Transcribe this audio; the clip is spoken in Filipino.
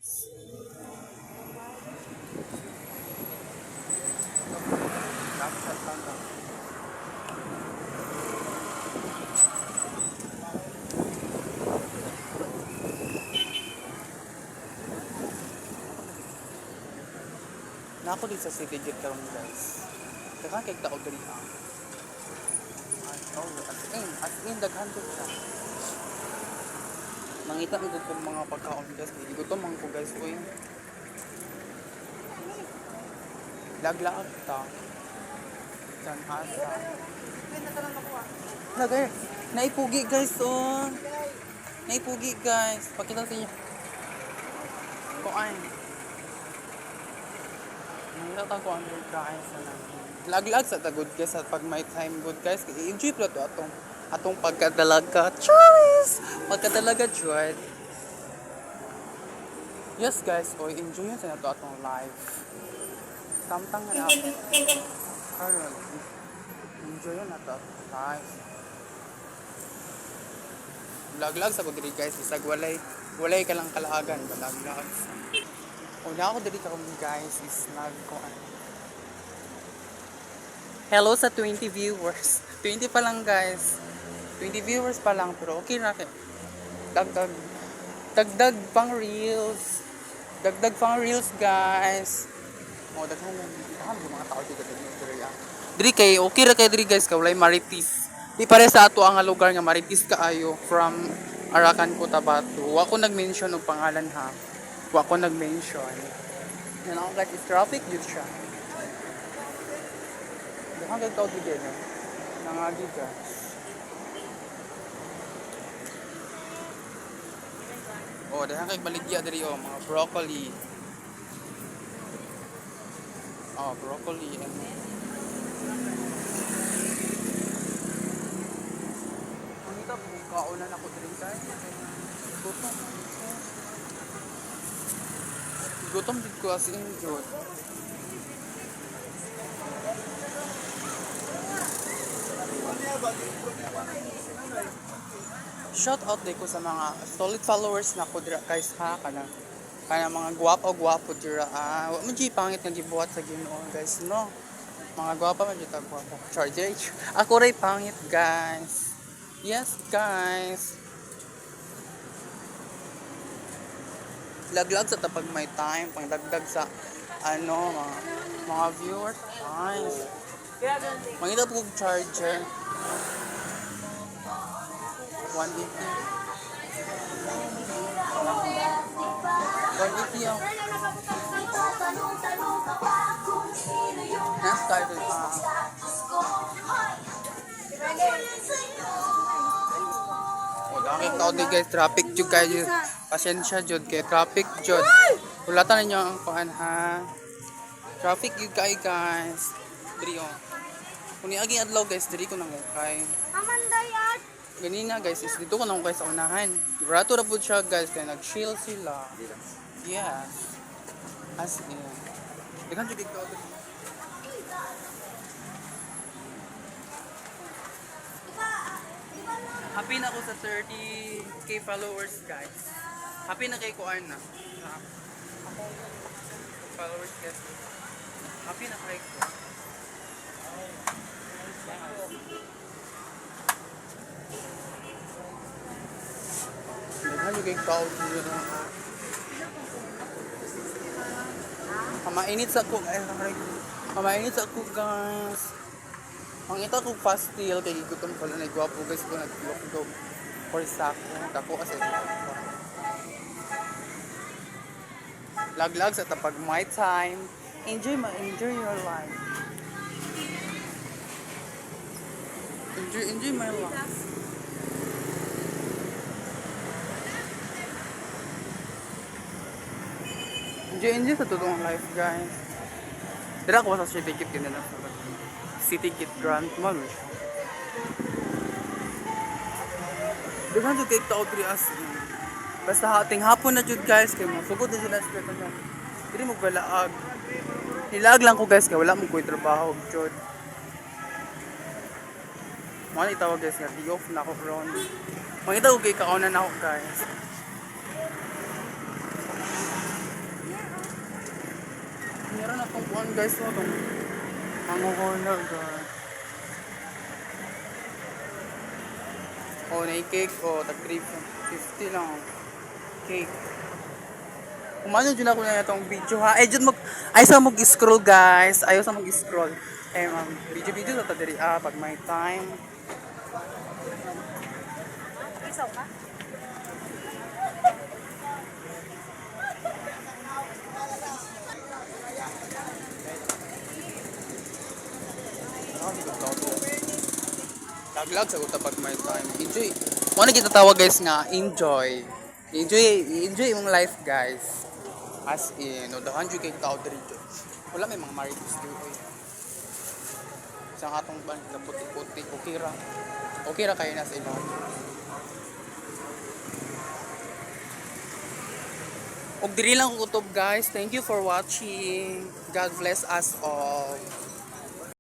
Na ako din sa City Gate karon guys. Daghang kay tao diri ang. As in daghan jud siya. Mangita ko kung mga pagkaon guys, gutom man ko guys uy. Laglaag ta. San asa. Lagay. Naipugi guys oh. Naipugi guys. Pakita sa inyo. Kuan. Nangita ko ang guys na. Laglag sa tagod guys at pag may time good guys, i-enjoy pala to atong pagkadalaga. Choice! Pagkadalaga joy. Yes guys, enjoy yun sa nato atong life. Samtang na ako. Karon, enjoy yun nato atong life. Laglag sa ko diri guys, isag walay ka lang kalaagan, balaglag. Una ako diri karon guys, is nagkuan. Hello sa 20 viewers. 20 pa lang guys. 20 viewers pa lang pero okay na. Dagdag pang reels. Dagdag pang reels guys. Daghan mga tao dito diri. Diri kay okay ra kay diri guys, kay maritis. Di pare sa ato ang lugar nga maritis kaayo from Arakan, Cotabato. Wa ko nag-mention og pangalan ha. Wa ko nag-mention. Yan ako guys, is traffic dito siya. Hanggang tao bigay na. Nangagi ka. Dahan kay baligya diri mga broccoli. Broccoli and ang ito kung kaunan ako diri kay. Gutom dito ko as in jud. Shout out din ko sa mga solid followers na ko dira guys ha, kana mga gwapo dira. Wa man gi pangit nga gibuhat sa Ginoo guys no. Mga gwapo man jud gwapo. Charge. Ako ray pangit guys. Yes guys. Laglag sa tapag may time, pangdagdag sa mga viewers. Nice. Mangita po kong charger. 180. 180 yung na-started dami tao di guys, traffic jud kayo. Pasensya jud kay traffic jud. Ulatan ninyo ang kuan ha. Traffic jud kayo guys. Diri kung niagi adlaw guys, diri ko nang ukay. Amandayat. Ganina guys, is dito ko nang ukay sa unahan. Barato ra pud siya guys, kay nag-chill sila. Yes. As in. Dekan jud dito. Happy na ako sa 30k followers guys. Happy na kay kuan na. Ako followers guys. Happy na kay ko. Naghalog kay tao dito. Mainit sa ko guys. Mainit sa ko guys. Ang ito kong pastil kay gutom ko lang gwapo guys ko nag-vlog for sako dako kasi lag sa tapag my time. Enjoy your life. Enjoy my life. Enjoy sa totoong life guys. Dira ko sa City Gate din na. City Gate Grand Mall. Dughan jud kay tao diri as. Basta hating hapon na jud guys kay mo sugod na sila sa kanya. Diri mo balaag. Nilag lang ko guys kay wala mo koy trabaho jud. Mo ni tawag guys nga di off na ako ron. Mangita ko kay kaunan ako guys. Atong kuan guys, no, itong hangover guys. Oh, na cake, oh, tag 350 lang. Cake. Kumano dyan ako na itong video ha. Eh, dyan ay sa mag-scroll guys. Ayaw sa mag-scroll. Eh, video sa tadiri pag may time. Isaw ka? Laglag sa uta pag may time. Enjoy. Mo na kita tawag guys nga, enjoy. Enjoy yung life guys. As in, no, dahan jud kay tao diri. Wala may mga marites dito. Sa atong ban puti-puti, okay ra. Okay ra kayo na sa ilalim. Og diri lang kutob guys. Thank you for watching. God bless us all.